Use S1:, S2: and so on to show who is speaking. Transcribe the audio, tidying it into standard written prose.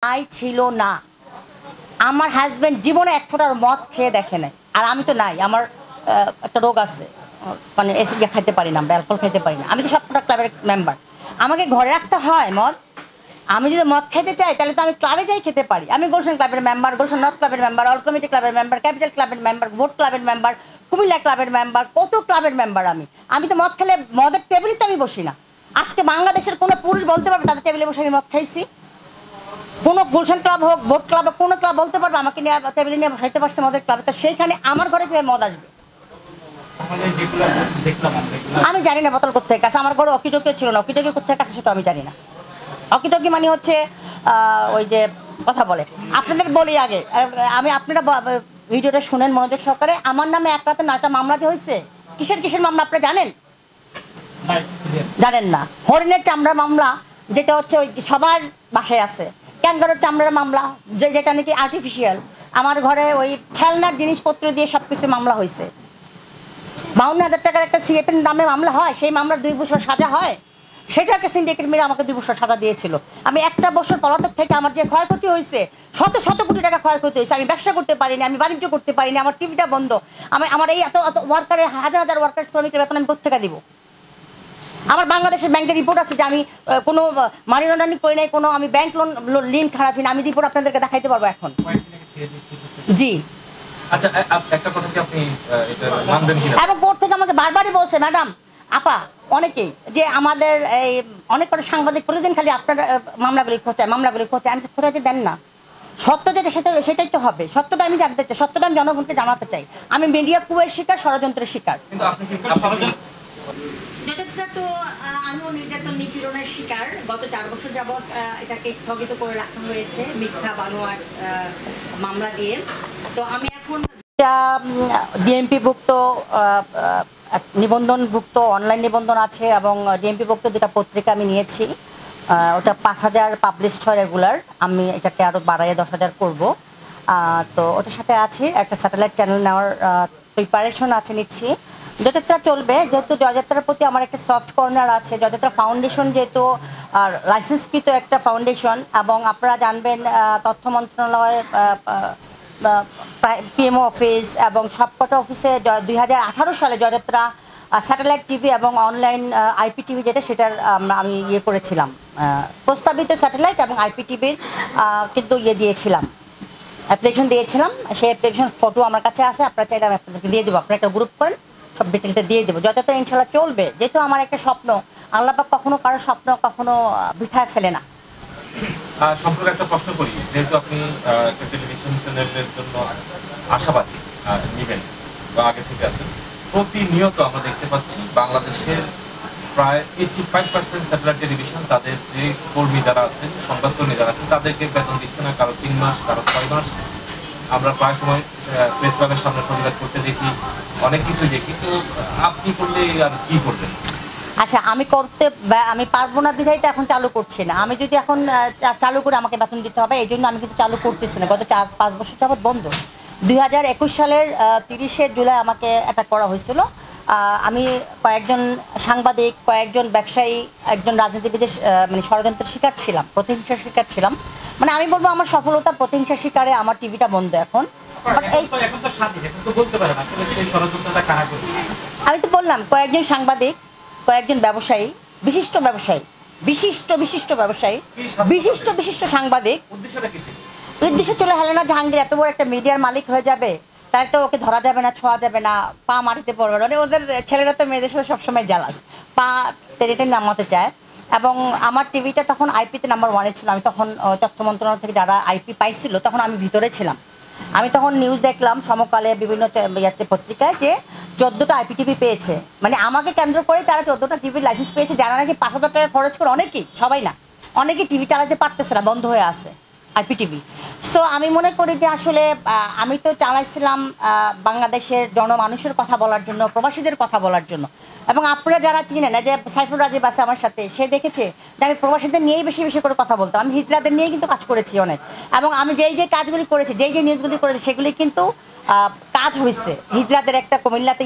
S1: নাই ছিল না। আমার হাজবেন্ড জীবনে এক ফোঁটার মদ খেয়ে দেখে নাই। আর আমি তো নাই, আমার একটা রোগ আছে, মানে এসিড খাইতে পারি না, অ্যালকোহল খেতে পারি না। আমি তো সবকটা ক্লাবের মেম্বার, আমাকে ঘরে রাখতে হয় মদ। আমি যদি মদ খেতে চাই তাহলে তো আমি ক্লাবে যাই খেতে পারি। আমি গুলশান ক্লাবের মেম্বার, গুলশান নর্থ ক্লাবের মেম্বার, অল কমিটি ক্লাবের মেম্বার, ক্যাপিটাল ক্লাবের মেম্বার, ভোট ক্লাবের মেম্বার, কুমিল্লা ক্লাবের মেম্বার, কত ক্লাবের মেম্বার। আমি তো মদ খেলে মদের টেবিলে তো আমি বসি না। আজকে বাংলাদেশের কোনো পুরুষ বলতে পারবে তাদের টেবিলে বসে আমি মদ খাইছি? কোনো গুলশান ক্লাব হোক, ভোট ক্লাব হোক, কোনো ক্লাব বলতে পারবে আমাকে নিয়ে টেবিলে নিয়ে বসাইতে পারছে মদের ক্লাবে? তো সেইখানে আমার ঘরে কীভাবে মদ আসবে? আমি জানি না বোতল কোথেকে আসে। আমার ঘরে অকিটকি ছিল না, অকিটকি কোথেকে আসে সেটা আমি জানি না। অকিটকি মানে হচ্ছে ওই যে কথা বলে। আপনাদের বলি আগে, আপনারা ভিডিওটা শুনেন মনোযোগ সহকারে। আমার নামে এক রাতে 9টা মামলা যে হয়েছে, কিসের মামলা আপনারা জানেন? জানেন না। হরিণের চামড়ার মামলা, যেটা হচ্ছে ওই সবার বাসায় আছে। ক্যাঙ্গারুর চামড়ার মামলা, যেটা নাকি আর্টিফিশিয়াল। আমার ঘরে ওই খেলনার জিনিসপত্র দিয়ে সব কিছু মামলা হয়েছে। 52,000 টাকার একটা সিএপের নামে মামলা হয়, সেই মামলার 2 বছর সাজা হয়। সেটা একটা সিন্ডিকেট মেরে আমাকে 2 বছর সাজা দিয়েছিল। আমি একটা বছর পলাতক থেকে আমার যে ক্ষয়ক্ষতি হয়েছে, শত কোটি টাকা ক্ষয়ক্ষতি হয়েছে। আমি ব্যবসা করতে পারিনি, আমি বাণিজ্য করতে পারিনি, আমার টিভিটা বন্ধ। আমার এই এত ওয়ার্কারের হাজার ওয়ার্কার শ্রমিকের বেতন আমি কোথেকে দিব? আমার বাংলাদেশের ব্যাংকের রিপোর্ট আছে যে আমি কোনো মানি লন্ডারিং করি নাই, কোনো আমি ব্যাংক লিন খারাপ না। আমি রিপোর্ট আপনাদেরকে দেখাইতে পারবো এখন। জি।
S2: আচ্ছা, একটা কথা কি আপনি এটা মানবেন কিনা?
S1: এবং কোর্ট থেকে আমাকে বারবারই বলছে, ম্যাডাম আপা অনেকেই, যে আমাদের এই অনেক করে সাংবাদিক প্রতিদিন খালি আপনার মামলাগুলি খোঁজে। আমি খোঁজাতে দেন না। সত্য যেটা সেটাই তো হবে। সত্যটা আমি জানতে চাই, সত্যটা আমি জনগণকে জানাতে চাই। আমি মিডিয়া কুয়ের শিকার, ষড়যন্ত্রের শিকার। তো আমিও নির্যাতন নিপীড়নের শিকার। গত 4 বছর যাবৎ এটাকে স্থগিত করে রাখা হয়েছে মিথ্যা বানোয়াট মামলা দিয়ে। তো আমি এখন ডিএমপিভুক্ত নিবন্ধনভুক্ত অনলাইন নিবন্ধন আছে এবং ডিএমপিভুক্ত 2টা পত্রিকা আমি নিয়েছি। ওটা 5,000 পাবলিশড হয় রেগুলার। আমি এটাকে আরও বাড়াইয়ে 10,000 করব। তো ওটার সাথে আছে একটা স্যাটেলাইট চ্যানেল নেওয়ার প্রিপারেশন আছে, নিচ্ছি। জয়যাত্রা চলবে, যেহেতু জয়যাত্রার প্রতি আমার একটা সফট কর্নার আছে। জয়যাত্রা ফাউন্ডেশন যেহেতু লাইসেন্সকৃত একটা ফাউন্ডেশন, এবং আপনারা জানবেন তথ্য মন্ত্রণালয়, পিএমও অফিস এবং সবকটা অফিসে 2018 সালে জয়যাত্রা স্যাটেলাইট টিভি এবং অনলাইন আইপি টিভি যেটা, সেটার আমি করেছিলাম। প্রস্তাবিত স্যাটেলাইট এবং আইপি টিভির কিন্তু দিয়েছিলাম, অ্যাপ্লিকেশন দিয়েছিলাম। সেই অ্যাপ্লিকেশন ফটো আমার কাছে আছে, আপনারা চাইলে আমি আপনাদেরকে দিয়ে দেবো। আপনারা একটা গ্রুপ করেন, সব ডিটেলটা দিয়ে দেবো। যতটা ইনশাল্লাহ চলবে, যেহেতু আমার একটা স্বপ্ন। আল্লাহ পাক কখনো কারো স্বপ্ন কখনো বৃথায় ফেলে না।
S2: সম্পর্কে একটা প্রশ্ন করি, যেহেতু আপনি টেলিভিশন চ্যানেলের জন্য আশাবাদী নিবেন বা আগে থেকে আছেন, প্রতিনিয়ত আমরা দেখতে পাচ্ছি বাংলাদেশের প্রায় 85% স্যাটেলাইট টেলিভিশন তাদের যে কর্মী যারা আছেন, সংবাদকর্মী যারা আছেন, তাদেরকে বেতন দিচ্ছে না। কারো 3 মাস, কারো 6 মাস। আমরা প্রায় সময় প্রেস ক্লাবের সামনে প্রতিবাদ করতে দেখি, অনেক কিছু দেখি। তো আপনি করলে আর কি করবেন?
S1: আচ্ছা, আমি পারবো না বিধায় তো এখন চালু করছি না। আমি যদি এখন চালু করে আমাকে বেতন দিতে হবে, এই জন্য আমি কিন্তু চালু করতেছি না। গত 4-5 বছর যাবৎ বন্ধ। 2021 সালের 30শে জুলাই আমাকে অ্যাটাক করা হয়েছিল। আমি কয়েকজন সাংবাদিক, কয়েকজন ব্যবসায়ী, একজন রাজনীতিবিদের মানে ষড়যন্ত্রের শিকার ছিলাম, প্রতিহিংসার শিকার ছিলাম। মানে আমি বলবো আমার সফলতার প্রতিহিংসার শিকারে আমার টিভিটা বন্ধ এখন। আমি তো বললাম কয়েকজন সাংবাদিক, কয়েকজন ব্যবসায়ী, বিশিষ্ট সাংবাদিক। উদ্দেশ্য ছিল হেলেনা জাহাঙ্গীর এত বড় একটা মিডিয়ার মালিক হয়ে যাবে, তাই তো ওকে ধরা যাবে না, ছোঁয়া যাবে না, পা মাটিতে পড়বে না। ওদের ছেলেরা তো মেয়েদের সাথে সবসময় জ্যালাস, পা টেনে নামাতে চায়। এবং আমার টিভিটা তখন আইপিতে নাম্বার 1-এ ছিল। আমি তখন তথ্য মন্ত্রণালয় থেকে যারা আইপি পাইছিল, তখন আমি ভিতরে ছিলাম। আমি তখন নিউজ দেখলাম সমকালে বিভিন্ন পত্রিকায় যে 14টা আইপি টিভি পেয়েছে। মানে আমাকে কেন্দ্র করে তারা 14টা টিভির লাইসেন্স পেয়েছে, যারা নাকি 5,000 টাকা খরচ করে, অনেকেই, সবাই না, অনেকেই টিভি চালাতে পারতেছে না, বন্ধ হয়ে আছে আইপি টিভি। সো আমি মনে করি যে আসলে আমি তো চালাইছিলাম বাংলাদেশের জনমানুষের কথা বলার জন্য, প্রবাসীদের কথা বলার জন্য। এবং আপনারা যারা চিনেন, যে সাইফুল রাজীব আছে আমার সাথে, সে দেখেছে যে আমি প্রবাসীদের নিয়েই বেশি করে কথা বলতাম। আমি হিজড়াদের নিয়েই কিন্তু কাজ করেছি অনেক। এবং আমি যে কাজগুলি করেছি, যে নিউজগুলি করেছি, সেগুলি কিন্তু কাজ হয়েছে। হিজড়াদের একটা কুমিল্লাতে